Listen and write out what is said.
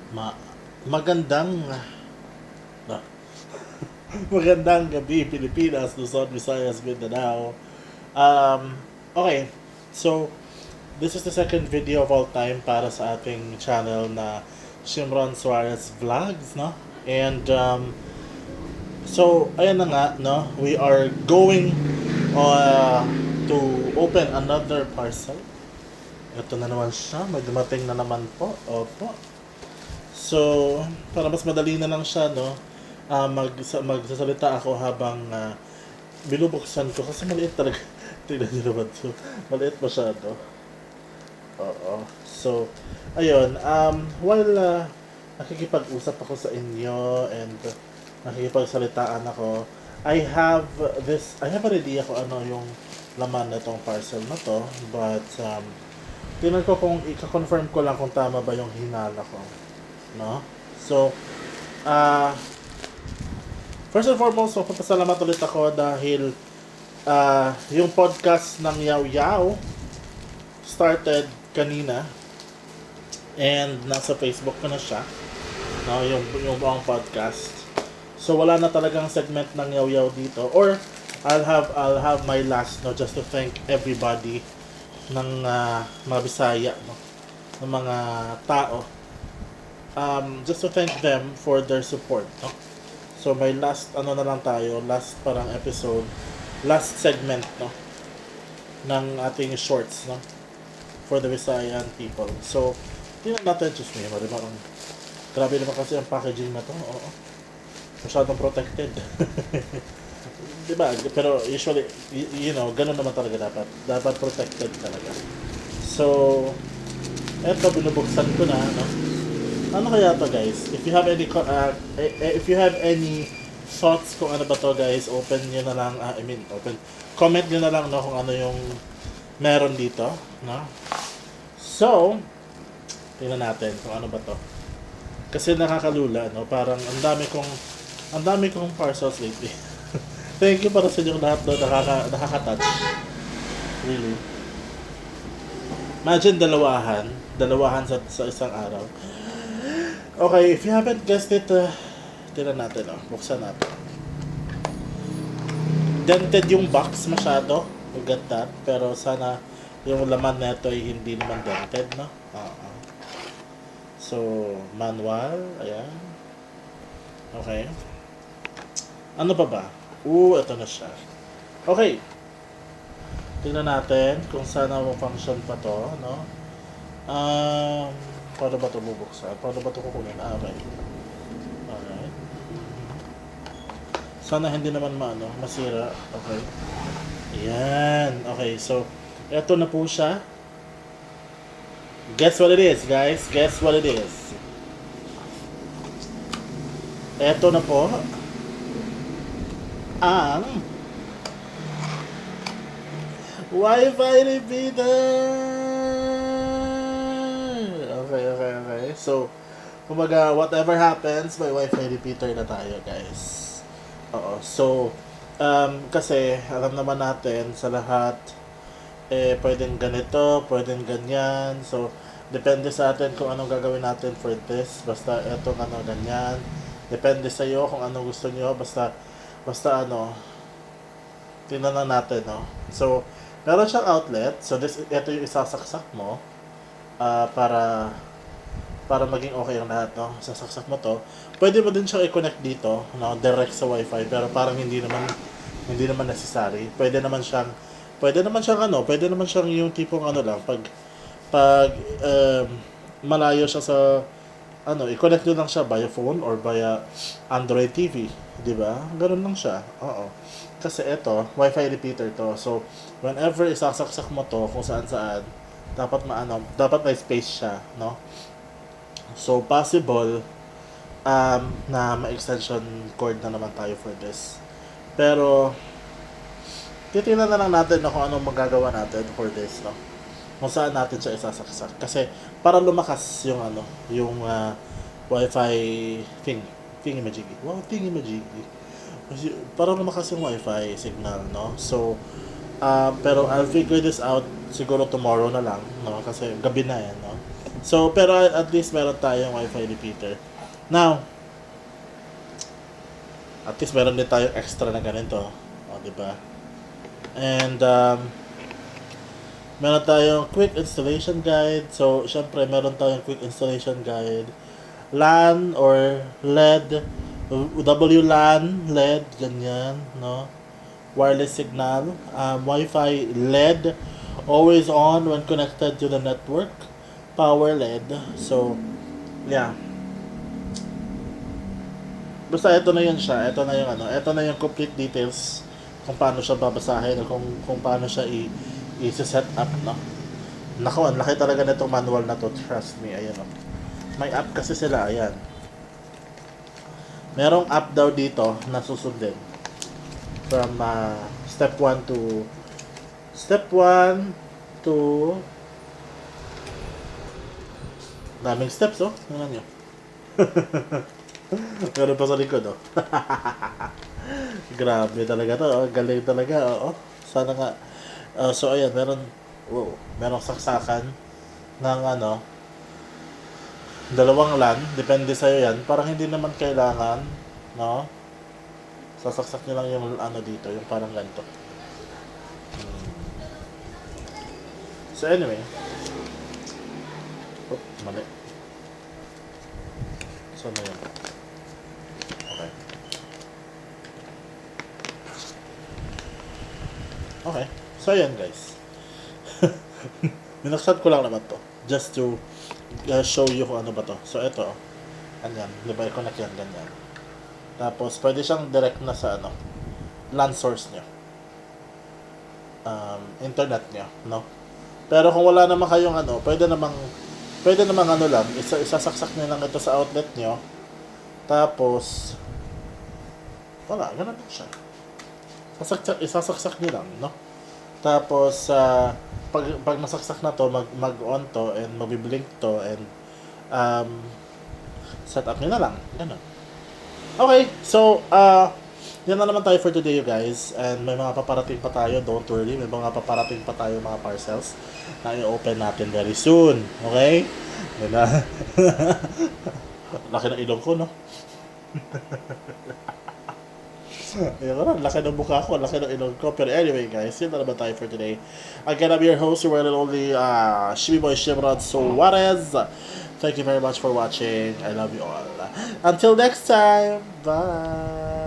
Ma magandang ah, magandang gabi Pilipinas, Luzon, Visayas, Mindanao. Okay, so this is the second video of all time para sa ating channel na Shimron Suarez Vlogs, no? And so ayan na nga, no? We are going uh, to open another parcel. Ito na naman siya, may dumating na naman po. Opo. So, para mas madali na lang siya, no? Magsasalita ako habang binubuksan ko kasi maliit talaga. Tingnan niyo naman to. Maliit masyado. Oo. So, ayun. While nakikipag-usap ako sa inyo and nakikipagsalitaan ako, I have an idea kung ano yung laman na tong parcel na to. But, tingnan ko kung i-confirm ko lang kung tama ba yung hinala ko. No? So, uh, first and foremost, magpapasalamat ulit ako dahil yung podcast ng Yaw Yaw started kanina and nasa Facebook ko na siya. No, yung buong podcast. So wala na talagang segment ng Yaw Yaw dito, or I'll have my last, no, just to thank everybody ng mga Bisaya, no, ng mga tao, just to thank them for their support, no? So may last ano na lang tayo, last parang episode, last segment, no, ng ating shorts, no, for the Visayan people. So tingnan natin, just me, grabe naman kasi ang packaging na to. Oo, masyadong protected. Diba? Pero usually, you know, ganun naman talaga dapat protected talaga. So eto, binubuksan ko na, no. Ano kaya to, guys? If you have any thoughts kung ano ba to, guys, open niyo na lang, comment niyo na lang, no, kung ano yung meron dito, no? So, tingnan natin kung ano ba to. Kasi nakakalula, no? Parang ang dami kong parcels lately. Thank you para sa inyong lahat, no, nakaka-touch. Really. Imagine dalawahan sa isang araw. Okay, if you haven't guessed it, tingnan natin, oh. Buksan natin. Dented yung box masyado. We get that. Pero sana yung laman neto ay hindi naman dented, no? So, manual. Ayan. Okay. Ano pa ba? Ito na siya. Okay. Tingnan natin kung sana function pa to, no? Paano ba ito bubuksan? Paano ba ito kukunin? Okay. Alright. Sana hindi naman masira. Okay. Ayan. Okay, so, eto na po siya. Guess what it is, guys? Guess what it is. Eto na po. Ang Wi-Fi repeater! Okay. So, kumbaga, whatever happens, may Wi-Fi repeater na tayo, guys. Oo. So, kasi, alam naman natin, sa lahat, pwedeng ganito, pwedeng ganyan. So, depende sa atin kung anong gagawin natin for this. Basta, etong ganyan. Depende sa iyo kung anong gusto niyo. Basta, tingnan lang natin, no? So, meron siyang outlet. So, ito yung isasaksak mo. Para maging okay ang lahat, no? Sasaksak mo to. Pwede mo din siyang i-connect dito, no? Direct sa wifi, pero parang hindi naman necessary. Pwede naman siyang yung tipong lang, pag malayo siya sa i-connect nyo lang siya via phone or via Android TV, di ba? Ganun lang siya. Oo. Kasi ito, Wi-Fi repeater to. So, whenever isasaksak mo to kung saan-saan, dapat may space siya, no? So, possible na ma-extension cord na naman tayo for this. Pero, titingnan na lang natin kung anong magagawa natin for this, no? Kung saan natin siya isasaksak. Kasi, para lumakas yung Wi-Fi thingy-majiggy. Wow, thingy-majiggy. Para lumakas yung Wi-Fi signal, no? So, pero I'll figure this out siguro tomorrow na lang, no? Kasi gabi na yan, no? So, pero at least meron tayong Wi-Fi repeater. Now, at least meron din tayong extra na ganito. O, di ba? And, meron tayong quick installation guide. So, syempre, meron tayong quick installation guide. LAN or LED, WLAN, LED, ganyan, no? Wireless signal, Wi-Fi LED, always on when connected to the network, power LED. So, yeah. Basta ito na yun siya. Ito na yung ito na yung complete details kung paano siya babasahin o kung paano siya i-set up, no. Nako, ang laki talaga nitong manual na to, trust me. Ayan, no. May app kasi sila, ayan. Merong app daw dito na susundin. From step 1 to daming steps, oh. Tingnan nyo. Meron pa sa likod, oh. Grabe talaga to, oh. Galing talaga, oh. Sana nga. So, ayan, merong saksakan ng dalawang LAN, depende sa'yo yan. Parang hindi naman kailangan, no? Sasaksak nyo lang yung dito, yung parang ganito. So anyway. Oh, mali. So na yun. Okay. Okay. So ayan guys. Minaksan ko lang naman to. Just to show you kung ano ba to. So ito, ganyan, di ba, i-connect yan, ganyan. Tapos pwede siyang direct na sa LAN source nyo, internet nyo, no? Pero kung wala naman kayong pwede namang lang, isasaksak nyo lang ito sa outlet nyo. Tapos wala, ganun lang siya. Isasaksak nyo lang, no? Tapos pag nasaksak na to, mag-on to and mabiblink to and set up nyo na lang. Ganun. Okay, so yan na naman tayo for today, you guys. And may mga paparating pa tayo, don't worry. May mga paparating pa tayo mga parcels na i-open natin very soon. Okay? Laki ng ilong ko, no? Ayan, laki ng mukha ko, laki ng ilong ko. Pero anyway guys, yun na naman tayo for today. Again, I'm your host, your one and only Shimmy Boy Shimrod Suarez. Thank you very much for watching. I love you all. Until next time, bye!